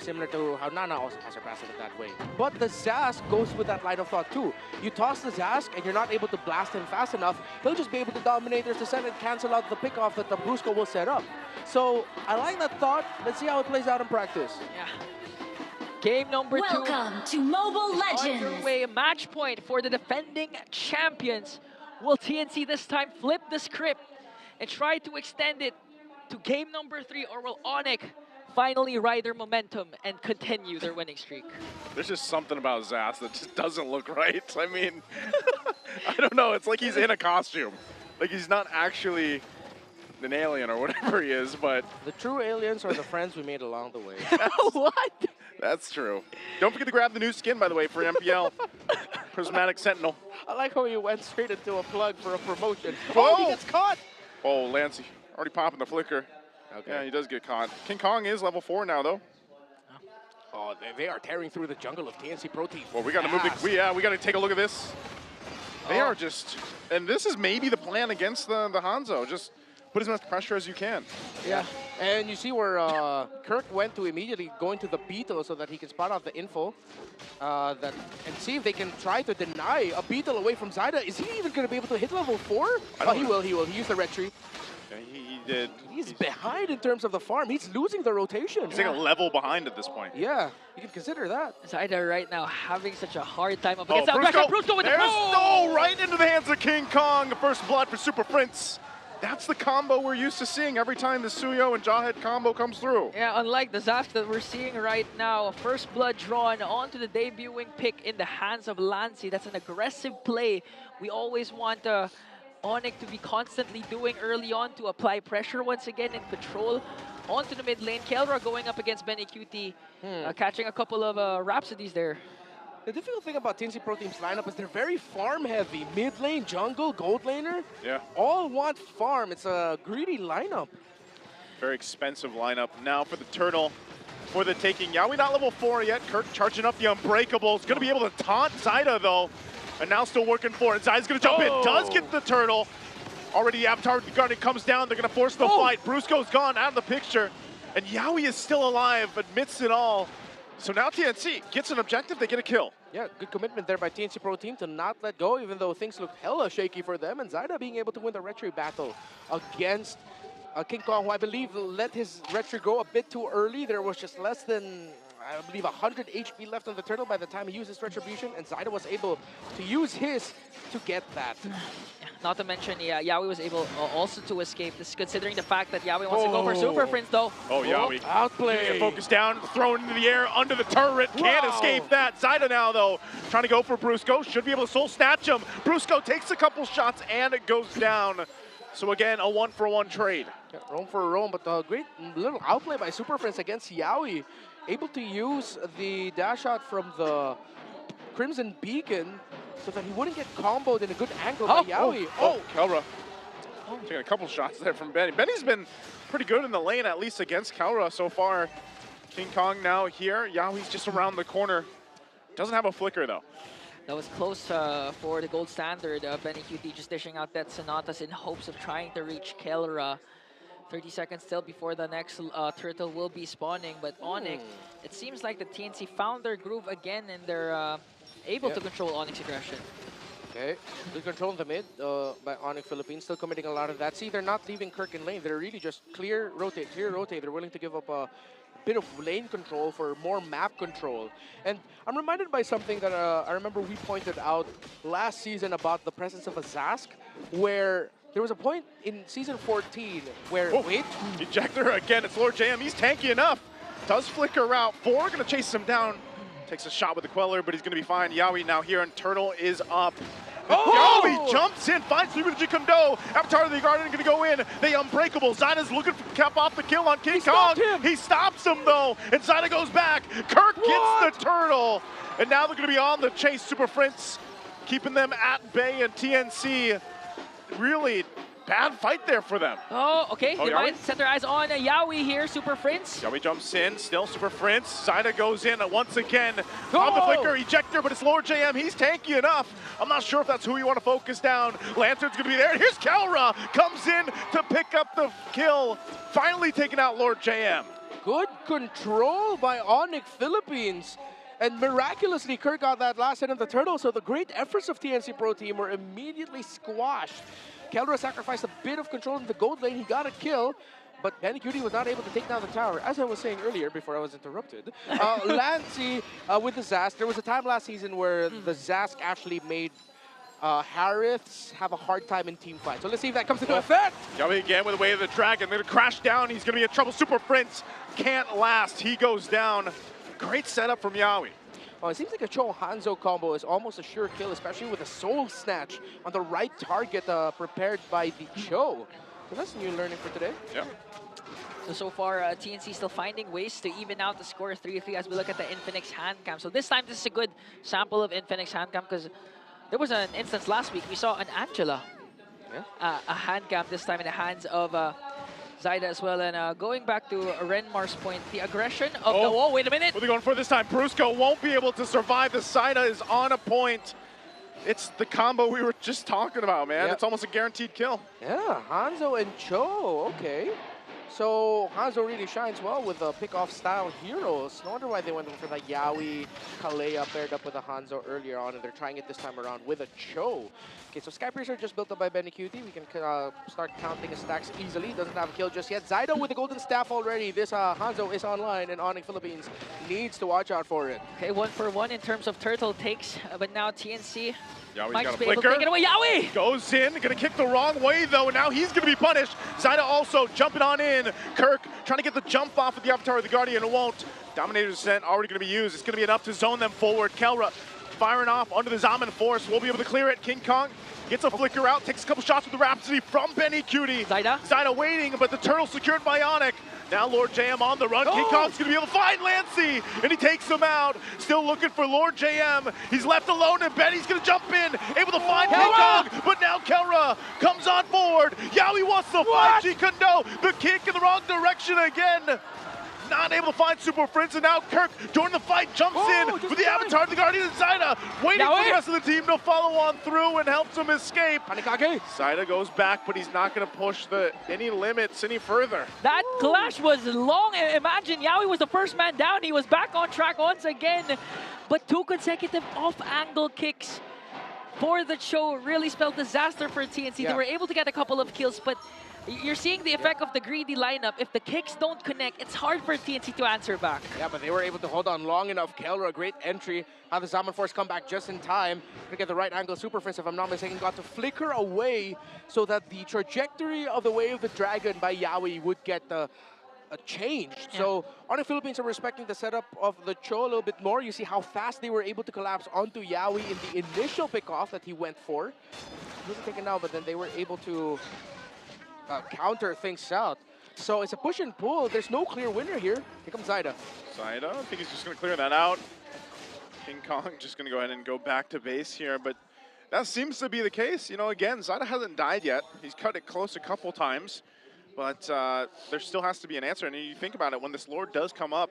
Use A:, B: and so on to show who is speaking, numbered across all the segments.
A: similar to how Nana also has her passive in that way. But the Zazk goes with that line of thought too. You toss the Zazk and you're not able to blast him fast enough, he'll just be able to dominate their descent and cancel out the pickoff that the Brusco will set up. So I like that thought. Let's see how it plays out in practice.
B: Yeah. Game number 2.
C: Welcome to Mobile Legends.
B: Underway, match point for the defending champions. Will TNC this time flip the script and try to extend it to game number 3, or will ONIC finally ride their momentum and continue their winning streak?
D: There's just something about Zaz that just doesn't look right. I mean, I don't know. It's like he's in a costume. Like he's not actually an alien or whatever he is, but...
A: The true aliens are the friends we made along the way.
B: What?
D: That's true. Don't forget to grab the new skin, by the way, for MPL. Prismatic Sentinel.
A: I like how you went straight into a plug for a promotion.
D: Whoa!
A: Oh, he gets caught!
D: Oh, Lancey. Already popping the flicker.
A: Okay.
D: Yeah, he does get caught. King Kong is level 4 now, though.
A: Oh, they are tearing through the jungle of TNC Pro Team.
D: Well, we got to move. We got to take a look at this. They are just, and this is maybe the plan against the Hanzo. Just put as much pressure as you can.
A: Yeah, and you see where Kirk went to immediately go into the Beetle so that he can spot out the info and see if they can try to deny a Beetle away from Zyda. Is he even going to be able to hit level 4? Oh, he will. He used the red tree.
D: Yeah, he did.
A: He's behind in terms of the farm. He's losing the rotation.
D: He's like a level behind at this point.
A: Yeah, you can consider that.
B: Zyda right now having such a hard time up against that.
D: Brusco
B: with the
D: no, right into the hands of King Kong. First blood for Super Prince. That's the combo we're used to seeing every time the Suyo and Jawhead combo comes through.
B: Yeah, unlike the Zazk that we're seeing right now, first blood drawn onto the debuting pick in the hands of Lancey. That's an aggressive play. We always want ONIC to be constantly doing early on to apply pressure once again in control. Onto the mid lane, Kelra going up against Benny QT, catching a couple of Rhapsodies there.
A: The difficult thing about TNC Pro Team's lineup is they're very farm heavy. Mid lane, jungle, gold laner, all want farm. It's a greedy lineup.
D: Very expensive lineup. Now for the turtle, for the taking. Yaoi not level 4 yet. Kirk charging up the Unbreakables. Going to be able to taunt Zyda though. And now still working for it. Zyda's going to jump in. Does get the turtle. Already Avatar Guardian comes down. They're going to force the fight. Brusco's gone out of the picture. And Yaoi is still alive, admits it all. So now TNC gets an objective, they get a kill.
A: Yeah, good commitment there by TNC Pro Team to not let go, even though things look hella shaky for them. And Zyda being able to win the retry battle against King Kong, who I believe let his retry go a bit too early. There was just less than, I believe, 100 HP left on the turtle by the time he used his retribution, and Zyda was able to use his to get that.
B: Not to mention, Yaoi was able also to escape this, considering the fact that Yaoi wants to go for Super Prince, though.
D: Oh, Yaoi.
A: Outplay.
D: Focus down, thrown into the air, under the turret. Can't escape that. Zyda now, though, trying to go for Brusco. Should be able to soul snatch him. Brusco takes a couple shots, and it goes down. So again, a 1-for-1 trade.
A: Yeah, roam for a roam, but a great little outplay by Super Prince against Yaoi. Able to use the dash out from the Crimson Beacon so that he wouldn't get comboed in a good angle by Yaoi.
D: Kelra. Taking a couple shots there from Benny. Benny's been pretty good in the lane, at least against Kelra so far. King Kong now here. Yaoi's just around the corner. Doesn't have a flicker, though.
B: That was close for the gold standard. Benny QT just dishing out that Sonatas in hopes of trying to reach Kelra. 30 seconds still before the next turtle will be spawning. But ONIC, it seems like the TNC found their groove again, and they're able to control ONIC's aggression.
A: Okay, good control in the mid by ONIC Philippines, still committing a lot of that. See, they're not leaving Kirk in lane. They're really just clear, rotate, clear, rotate. They're willing to give up a bit of lane control for more map control. And I'm reminded by something that I remember we pointed out last season about the presence of a Zazk, where there was a point in season 14 where...
D: Ejector again, it's Lord JM, he's tanky enough. Does flicker out, 4 gonna chase him down. Takes a shot with the Queller, but he's gonna be fine. Yaoi now here, and Turtle is up. Yaoi jumps in, finds Luigi Kondo. Avatar the Guardian gonna go in. They Unbreakable. Zyda's looking to cap off the kill on King Kong. He stops him though, and Zyda goes back. Kirk gets the Turtle, and now they're gonna be on the chase. Super Prince keeping them at bay, and TNC really bad fight there for them.
B: Oh, okay. They might set their eyes on Yaoi here, Super Prince.
D: Yaoi jumps in, still Super Prince. Zyda goes in once again. On the flicker, ejector, but it's Lord JM. He's tanky enough. I'm not sure if that's who you want to focus down. Lantern's gonna be there. And here's Kelra, comes in to pick up the kill. Finally taking out Lord JM.
A: Good control by ONIC Philippines. And miraculously, Kirk got that last hit of the turtle, so the great efforts of TNC Pro Team were immediately squashed. Kelra sacrificed a bit of control in the gold lane. He got a kill, but Benny Cutie was not able to take down the tower. As I was saying earlier, before I was interrupted, Lancey with the Zask. There was a time last season where the Zask actually made Harris have a hard time in team fight. So let's see if that comes into effect.
D: Yawi again with the way of the dragon. They're gonna crash down. He's gonna be in trouble. Super Prince can't last. He goes down. Great setup from Yawi.
A: Oh, it seems like a Cho Hanzo combo is almost a sure kill, especially with a Soul Snatch on the right target prepared by the Cho. So that's a new learning for today.
D: Yeah.
B: So far, TNC still finding ways to even out the score 3-3 as we look at the Infinix hand cam. So this time, this is a good sample of Infinix hand cam because there was an instance last week. We saw an Angela, a hand cam this time in the hands of Zyda as well. And going back to Renmar's point, the aggression of the... Oh, wait a minute.
D: What are they going for this time? Brusco won't be able to survive. The Zyda is on a point. It's the combo we were just talking about, man. Yep. It's almost a guaranteed kill.
A: Yeah, Hanzo and Cho, okay. So Hanzo really shines well with the pick-off style heroes. No wonder why they went for that Yawi, Kalea paired up with a Hanzo earlier on, and they're trying it this time around with a Cho. Okay, so Sky Piercer just built up by Benny Cutie. We can start counting his stacks easily. Doesn't have a kill just yet. Zydo with the golden staff already. This Hanzo is online, and ONIC Philippines needs to watch out for it.
B: Okay, 1-for-1 in terms of turtle takes, but now TNC
D: Yawi's
B: might
D: got a
B: be able to
D: flicker.
B: take it away. Yawi!
D: Goes in, gonna kick the wrong way though, and now he's gonna be punished. Zyda also jumping on in. Kirk trying to get the jump off of the Avatar of the Guardian, and won't. Dominator's Descent already gonna be used. It's gonna be enough to zone them forward. Kelra firing off under the Zaman Force. We'll be able to clear it. King Kong gets a flicker out, takes a couple shots with the Rhapsody from Benny Cutie. Zyda waiting, but the turtle secured by ONIC. Now Lord JM on the run. King Kong's gonna be able to find Lancey, and he takes him out. Still looking for Lord JM. He's left alone, and Benny's gonna jump in, able to find King Kong, but now Kelra comes on board. Yawi wants to fight Jikundo. The kick in the wrong direction again. Not able to find Super Prince, and now Kirk during the fight jumps in with the Avatar of the Guardian and Zyda, waiting for the rest of the team to follow on through and helps him escape. Zyda goes back, but he's not going to push any limits any further.
B: That clash was long. Imagine Yawi was the first man down. He was back on track once again, but 2 consecutive off-angle kicks for the show really spelled disaster for TNC. They were able to get a couple of kills, but you're seeing the effect of the greedy lineup. If the kicks don't connect, it's hard for TNC to answer back.
A: Yeah, but they were able to hold on long enough. Kelra, a great entry. Have the Zaman Force come back just in time to get the right angle. Super Prince, if I'm not mistaken, got to flicker away so that the trajectory of the Way of the Dragon by Yawi would get changed. Yeah. So ONIC Philippines are respecting the setup of the Cho a little bit more. You see how fast they were able to collapse onto Yawi in the initial pick-off that he went for. He wasn't taken out, but then they were able to counter things out. So it's a push and pull. There's no clear winner here. Here comes Zyda.
D: Zyda, I think he's just going to clear that out. King Kong just going to go ahead and go back to base here, but that seems to be the case. You know, again, Zyda hasn't died yet. He's cut it close a couple times, but there still has to be an answer. And you think about it, when this Lord does come up,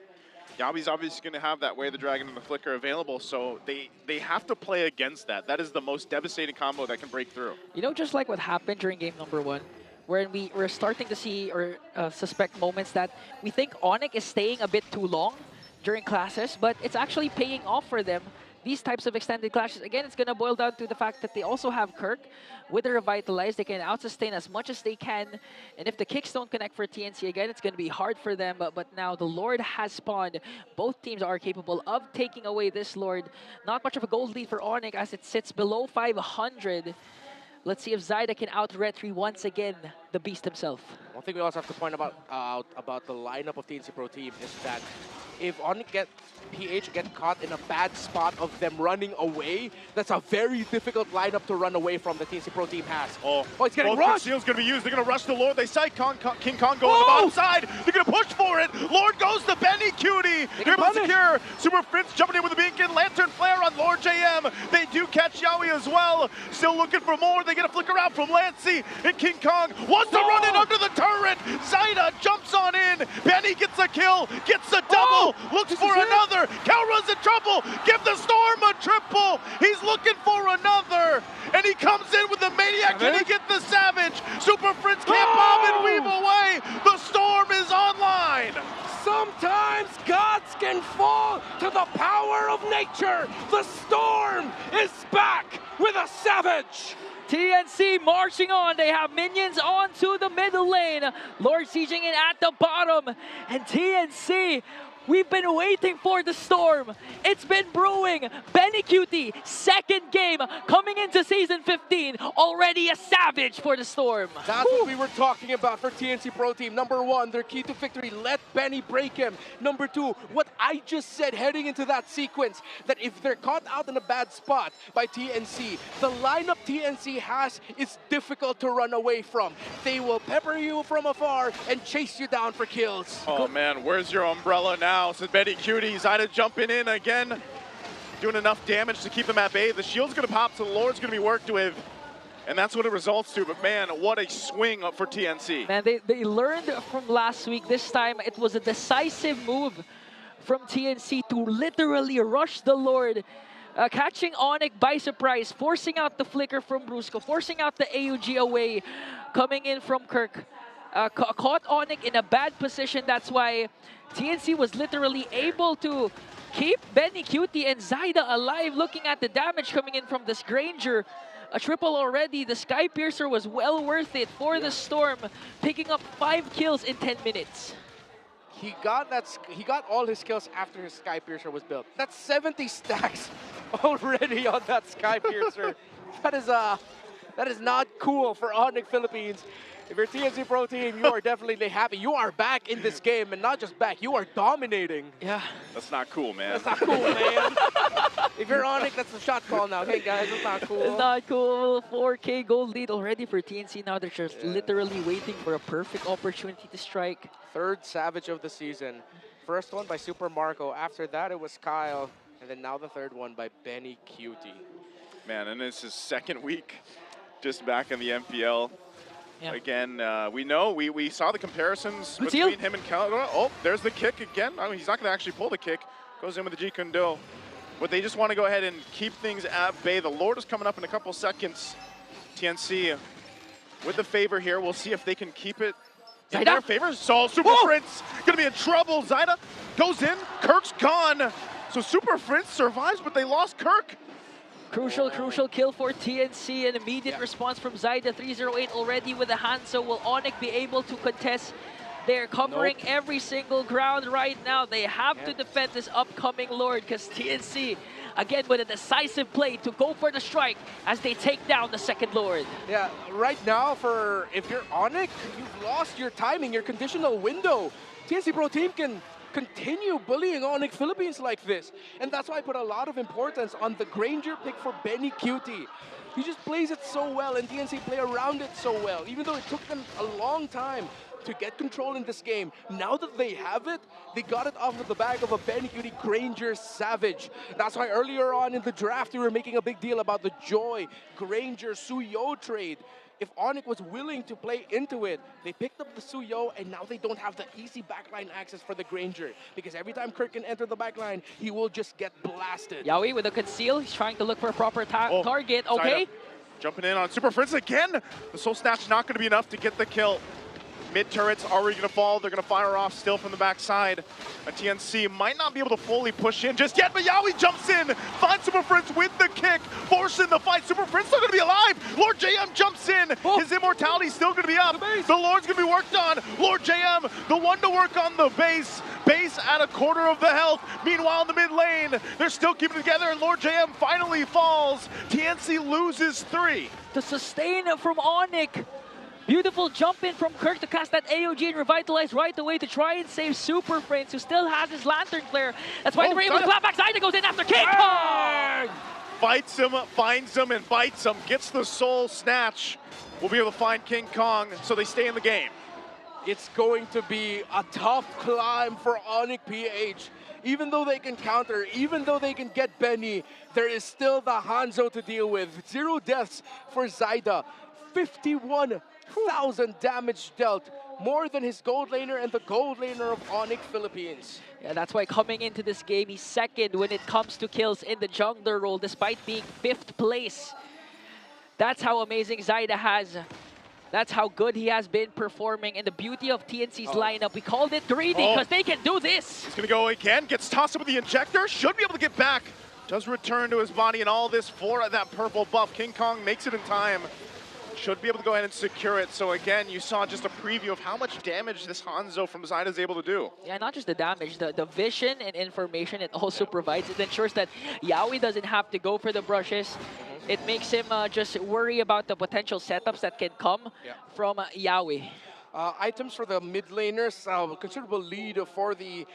D: Yawi's obviously going to have that Way of the Dragon and the Flicker available, so they have to play against that. That is the most devastating combo that can break through.
B: You know, just like what happened during game number 1, where we're starting to see or suspect moments that we think ONIC is staying a bit too long during classes, but it's actually paying off for them. These types of extended clashes, again, it's going to boil down to the fact that they also have Kirk. With the Revitalize, they can out-sustain as much as they can. And if the kicks don't connect for TNC, again, it's going to be hard for them. But now the Lord has spawned. Both teams are capable of taking away this Lord. Not much of a gold lead for ONIC as it sits below 500. Let's see if Zyda can out-retry once again the beast himself.
A: One thing we also have to point about the lineup of TNC Pro Team is that if ONIC PH get caught in a bad spot of them running away, that's a very difficult lineup to run away from the TNC Pro Team has. Oh, it's getting rushed.
D: Shield's going to be used. They're going to rush the Lord. They sight King Kong go on the bottom side. They're going to push for it. Lord goes to Benny Cutie. They're able to secure. Super Prince jumping in with a beacon. Lantern Flare on Lord JM. They do catch Yawi as well. Still looking for more. They get a flicker out from Lancey. And King Kong wants to run in under the turret. Zyda jumps on in. Benny gets a kill. Gets a double. Looks for another. Kelra's in trouble. Give the Storm a triple. He's looking for another. And he comes in with the Maniac. Can he get the Savage? Super Prince can't bob and weave away. The Storm is online.
A: Sometimes gods can fall to the power of nature. The storm is back with a savage.
B: TNC marching on. They have minions onto the middle lane. Lord sieging in at the bottom. And TNC, we've been waiting for the storm. It's been brewing. Benny Cutie, second game coming into season 15. Already a savage for the storm.
A: That's what we were talking about for TNC Pro Team. Number one, their key to victory, let Benny break him. Number two, what I just said heading into that sequence, that if they're caught out in a bad spot by TNC, the lineup TNC has is difficult to run away from. They will pepper you from afar and chase you down for kills.
D: Oh man, where's your umbrella now? Says Betty Cutie. Zyda jumping in again, doing enough damage to keep them at bay. The shield's gonna pop, so the Lord's gonna be worked with. And that's what it results to, but man, what a swing up for TNC.
B: Man, they learned from last week. This time, it was a decisive move from TNC to literally rush the Lord, catching ONIC by surprise, forcing out the flicker from Brusco, forcing out the AUG away, coming in from Kirk. Caught ONIC in a bad position. That's why TNC was literally able to keep Benny Cutie and Zyda alive. Looking at the damage coming in from this Granger. A triple already. The Sky Piercer was well worth it for the Storm, picking up 5 kills in 10 minutes.
A: He got all his kills after his Sky Piercer was built. That's 70 stacks already on that Sky Piercer. That is not cool for ONIC Philippines. If you're TNC Pro Team, you are definitely happy. You are back in this game, and not just back, you are dominating.
B: Yeah.
D: That's not cool, man.
A: That's not cool, man. If you're ONIC, that's a shot call now. Hey guys, that's not cool.
B: It's not cool. 4K gold lead already for TNC. Now they're just literally waiting for a perfect opportunity to strike.
A: Third Savage of the season. First one by Super Marco. After that, it was Kyle. And then now the third one by Benny Cutie.
D: Man, and it's his second week just back in the MPL.
B: Yeah.
D: Again, we saw the comparisons
B: Good
D: between
B: seal.
D: him and Caldera. Oh, there's the kick again. I mean, he's not going to actually pull the kick. Goes in with the Jeet Kune Do. But they just want to go ahead and keep things at bay. The Lord is coming up in a couple seconds. TNC with the favor here. We'll see if they can keep it in their favor. So Super Prince going to be in trouble. Zyda goes in. Kirk's gone. So Super Prince survives, but they lost Kirk.
B: Crucial kill for TNC. An immediate response from Zyda. 308 already with a hand. So will ONIC be able to contest? They're covering every single ground right now. They have to defend this upcoming Lord because TNC, again, with a decisive play to go for the strike as they take down the second Lord.
A: Yeah, right now, if you're ONIC, you've lost your timing, your conditional window. TNC Pro Team can continue bullying ONIC Philippines like this. And that's why I put a lot of importance on the Granger pick for Benny Cutie. He just plays it so well, and TNC play around it so well, even though it took them a long time to get control in this game. Now that they have it, they got it off of the back of a Benny Cutie Granger Savage. That's why earlier on in the draft, we were making a big deal about the Joy Granger Suyo trade. If ONIC was willing to play into it, they picked up the Suyo, and now they don't have the easy backline access for the Granger. Because every time Kirk can enter the backline, he will just get blasted.
B: Yaoi with a conceal. He's trying to look for a proper target. Okay.
D: Zyda jumping in on Super Prince again. The Soul Snatch not going to be enough to get the kill. Mid turret's already going to fall. They're going to fire off still from the backside. A TNC might not be able to fully push in just yet, but Yaoi jumps in, finds Super Prince with the kick, forcing the fight. Super Prince still going to be alive. Lord JM jumps in. His immortality's still going to be up. The Lord's going to be worked on. Lord JM, the one to work on the base. Base at a quarter of the health. Meanwhile, in the mid lane, they're still keeping it together, and Lord JM finally falls. TNC loses 3.
B: To sustain from ONIC. Beautiful jump in from Kirk to cast that AOG and revitalize right away to try and save Super Prince, who still has his Lantern Flare. That's why they're able to clap back. Zyda goes in after King Kong!
D: Fights him, finds him, and bites him. Gets the Soul Snatch. We'll be able to find King Kong, so they stay in the game.
A: It's going to be a tough climb for ONIC PH. Even though they can counter, even though they can get Benny, there is still the Hanzo to deal with. 0 deaths for Zyda. 51,000 damage dealt, more than his gold laner and the gold laner of ONIC Philippines.
B: Yeah, that's why coming into this game, he's second when it comes to kills in the jungler role, despite being 5th place. That's how amazing Zyda has That's how good he has been performing. And the beauty of TNC's lineup, we called it greedy because they can do this.
D: He's gonna go again, gets tossed up with the injector, should be able to get back. Does return to his body and all this for that purple buff. King Kong makes it in time. Should be able to go ahead and secure it. So again, you saw just a preview of how much damage this Hanzo from Zyda is able to do.
B: Yeah, not just the damage, the vision and information it also provides. It ensures that Yawi doesn't have to go for the brushes. It makes him just worry about the potential setups that can come from Yawi.
A: Items for the mid laners, considerable lead for the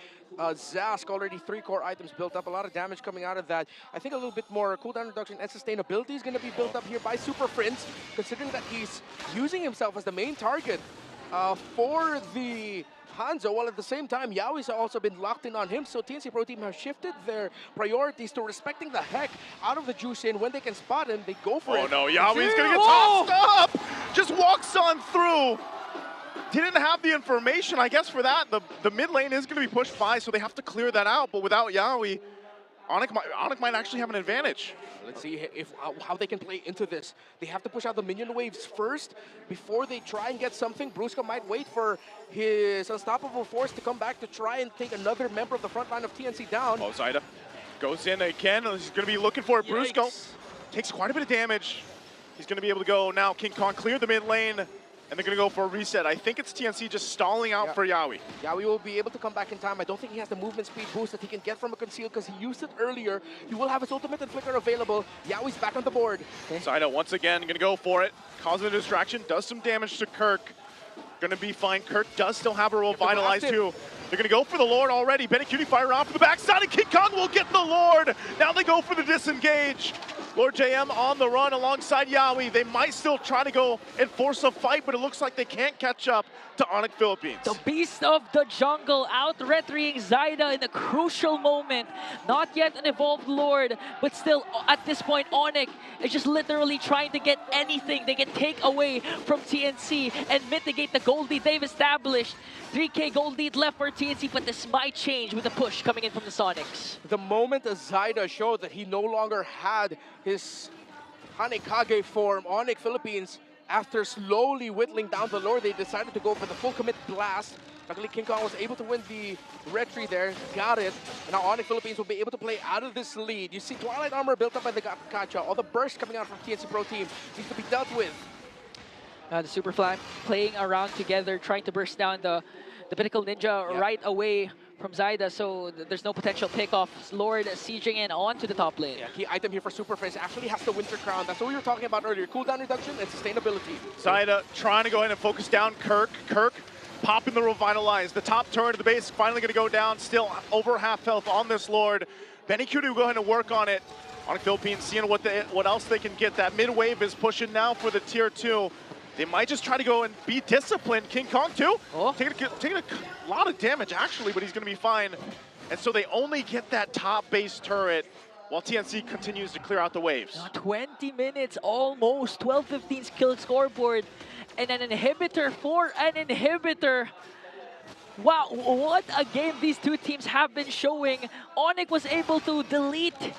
A: Zask, already 3 core items built up, a lot of damage coming out of that. I think a little bit more cooldown reduction and sustainability is going to be built up here by Super Prince, considering that he's using himself as the main target for the Hanzo, while at the same time, Yawi's also been locked in on him, so TNC Pro Team have shifted their priorities to respecting the heck out of the juice in. When they can spot him, they go for it.
D: Oh no, Yawi's gonna get tossed up! Just walks on through. Didn't have the information, I guess, for that. The mid lane is gonna be pushed by, so they have to clear that out, but without Yawi, ONIC might actually have an advantage.
A: Let's see if how they can play into this. They have to push out the minion waves first before they try and get something. Brusca might wait for his unstoppable force to come back to try and take another member of the front line of TNC down.
D: Oh, Zyda goes in again. He's going to be looking for it. Brusco takes quite a bit of damage. He's going to be able to go now. King Kong clear the mid lane, and they're going to go for a reset. I think it's TNC just stalling out for Yawi.
A: Yawi will be able to come back in time. I don't think he has the movement speed boost that he can get from a conceal because he used it earlier. He will have his ultimate and flicker available. Yawi's back on the board.
D: Zyda once again going to go for it. Causes a distraction, does some damage to Kirk. Going to be fine. Kirk does still have a revitalize too. They're going to go for the Lord already. Benny Cutie fire around for the backside, and King Kong will get the Lord. Now they go for the disengage. Lord JM on the run alongside Yawi. They might still try to go and force a fight, but it looks like they can't catch up to ONIC Philippines.
B: The beast of the jungle out-retreeing Zyda in a crucial moment. Not yet an evolved Lord, but still at this point ONIC is just literally trying to get anything they can take away from TNC and mitigate the gold lead they've established. 3K gold lead left for TNC, but this might change with the push coming in from the Sonics.
A: The moment Zyda showed that he no longer had his Hanekage form, ONIC Philippines, after slowly whittling down the Lord, they decided to go for the full commit blast. Luckily, King Kong was able to win the retry there, got it. And now ONIC Philippines will be able to play out of this lead. You see Twilight Armor built up by the Gacha. All the burst coming out from TNC Pro Team needs to be dealt with.
B: The Super Flag playing around together, trying to burst down the Pinnacle Ninja right away from Zyda, so there's no potential pickoff. Lord sieging in onto the top lane.
A: Yeah, key item here for Super Prince actually has the Winter Crown. That's what we were talking about earlier. Cooldown reduction and sustainability.
D: Zyda trying to go ahead and focus down Kirk. Kirk popping the revitalize. The top turret of the base finally going to go down. Still over half health on this Lord. Benny Cutie will go ahead and work on it. ONIC Philippines seeing what else they can get. That mid wave is pushing now for the tier 2. They might just try to go and be disciplined. King Kong too, taking a lot of damage actually, but he's going to be fine. And so they only get that top base turret while TNC continues to clear out the waves.
B: 20 minutes almost, 12-15 skill scoreboard, and an inhibitor for an inhibitor. Wow, what a game these two teams have been showing. ONIC was able to delete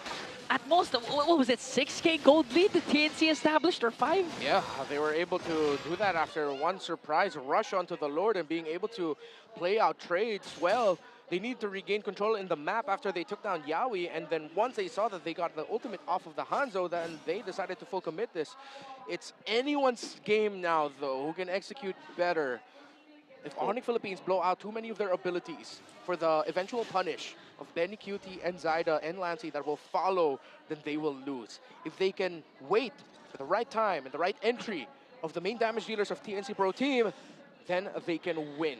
B: at most, what was it, 6K gold lead the TNC established, or 5?
A: Yeah, they were able to do that after one surprise rush onto the Lord and being able to play out trades well. They need to regain control in the map after they took down Yawi, and then once they saw that they got the ultimate off of the Hanzo, then they decided to full commit this. It's anyone's game now, though, who can execute better. If ONIC Philippines blow out too many of their abilities for the eventual punish of Benny Cutie and Zyda and Lancey that will follow, then they will lose. If they can wait for the right time and the right entry of the main damage dealers of TNC Pro Team, then they can win.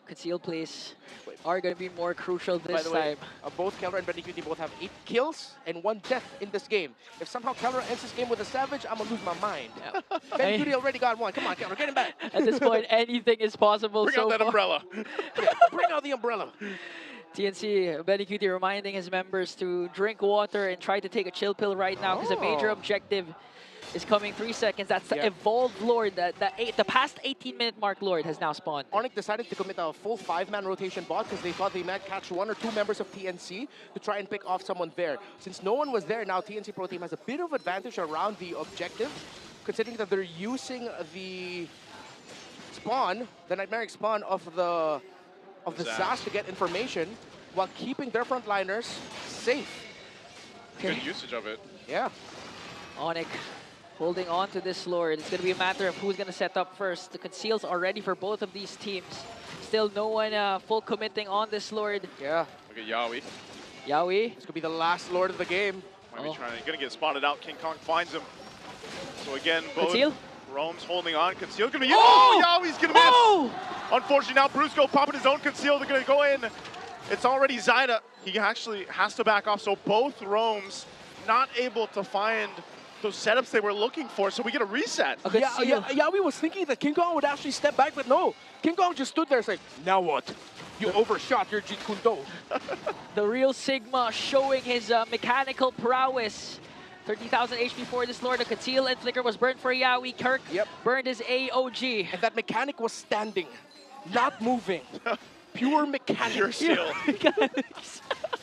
B: Concealed plays are going to be more crucial this time.
A: Both Keller and Benny Cutie both have 8 kills and 1 death in this game. If somehow Keller ends this game with a Savage, I'm going to lose my mind. Yeah. Benny Cutie already got 1. Come on, Keller, get him back.
B: At this point, anything is possible.
D: Bring out that umbrella.
A: Bring out the umbrella.
B: TNC, Benny Cutie reminding his members to drink water and try to take a chill pill right now because a major objective is coming 3 seconds. That's the evolved Lord. The past 18-minute mark Lord has now spawned.
A: ONIC decided to commit a full 5-man rotation bot because they thought they might catch 1 or 2 members of TNC to try and pick off someone there. Since no one was there, now TNC Pro Team has a bit of advantage around the objective, considering that they're using the spawn, the Nightmaric spawn of the Zas to get information while keeping their frontliners safe.
D: Good usage of it.
A: Yeah.
B: ONIC holding on to this Lord. It's going to be a matter of who's going to set up first. The conceals are ready for both of these teams. Still no one full committing on this Lord.
A: Yeah.
D: Look at Yawi.
B: Yawi.
A: This could be the last Lord of the game.
D: Might be trying. He's gonna get spotted out. King Kong finds him. So again, both
B: Conceal.
D: Rome's holding on. Conceal gonna be.
B: Oh!
D: Yawi's gonna miss. Unfortunately, now Brusco popping his own conceal. They're gonna go in. It's already Zyda. He actually has to back off. So both Romes not able to find those setups they were looking for. So we get a reset.
A: Yawi was thinking that King Kong would actually step back, but no. King Kong just stood there and said, now what? You overshot your Jeet Kune Do.
B: The real Sigma showing his mechanical prowess. 30,000 HP for this Lord. The Conceal and Flicker was burned for Yawi. Kirk burned his AOG.
A: And that mechanic was standing, not moving. Pure mechanics.
D: Pure skill.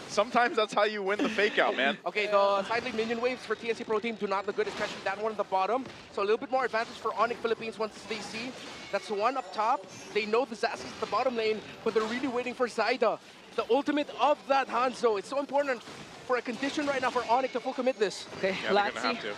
D: Sometimes that's how you win the fake out, man.
A: Okay, the side lane minion waves for TNC Pro Team do not look good, especially that one at the bottom. So a little bit more advantage for ONIC Philippines once they see that's the one up top. They know the Zas is at the bottom lane, but they're really waiting for Zyda, the ultimate of that Hanzo. It's so important for a condition right now for ONIC to full commit this.
B: Okay,
D: Yeah, they're gonna have to.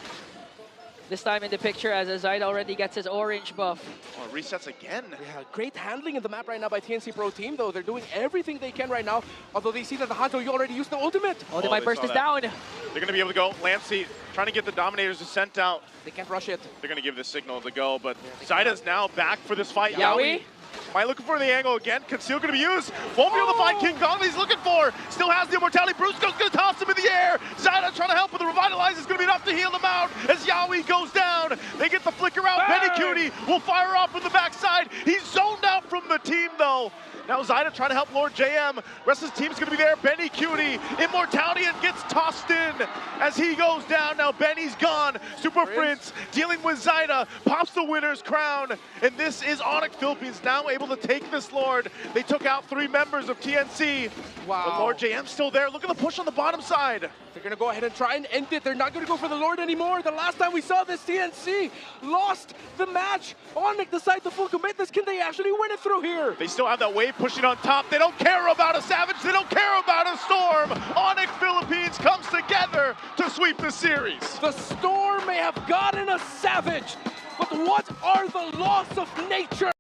B: this time in the picture as Zyda already gets his orange buff.
D: Oh, it resets again.
A: Yeah, great handling in the map right now by TNC Pro Team, though. They're doing everything they can right now, although they see that the Hanzo, you already used the ultimate.
B: Oh, they might burst this down.
D: They're going to be able to go. Lancey trying to get the Dominators to sent out.
A: They can't rush it.
D: They're going to give the signal to go, but Zyda's now back for this fight.
B: Yawi.
D: Am I looking for the angle again? Conceal going to be used. Won't be able to find King Kong that he's looking for. Still has the immortality. Brusco's going to toss him in the air. Zyda trying to help with the revitalize. It's going to be enough to heal them out as Yawi goes down. They get the flicker out. Benny Cutie will fire off from the backside. He's zoned out from the team though. Now Zyda trying to help Lord JM. Rest of his team's gonna be there. Benny Cutie, immortality, and gets tossed in as he goes down. Now Benny's gone. Super Prince dealing with Zyda, pops the winner's crown. And this is ONIC Philippines now able to take this Lord. They took out 3 members of TNC.
A: Wow.
D: But Lord JM's still there. Look at the push on the bottom side.
A: They're gonna go ahead and try and end it. They're not gonna go for the Lord anymore. The last time we saw this, TNC lost the match. ONIC decide to full commit this. Can they actually win it through here?
D: They still have that wave pushing on top. They don't care about a Savage. They don't care about a Storm. ONIC Philippines comes together to sweep the series.
A: The Storm may have gotten a Savage, but what are the laws of nature?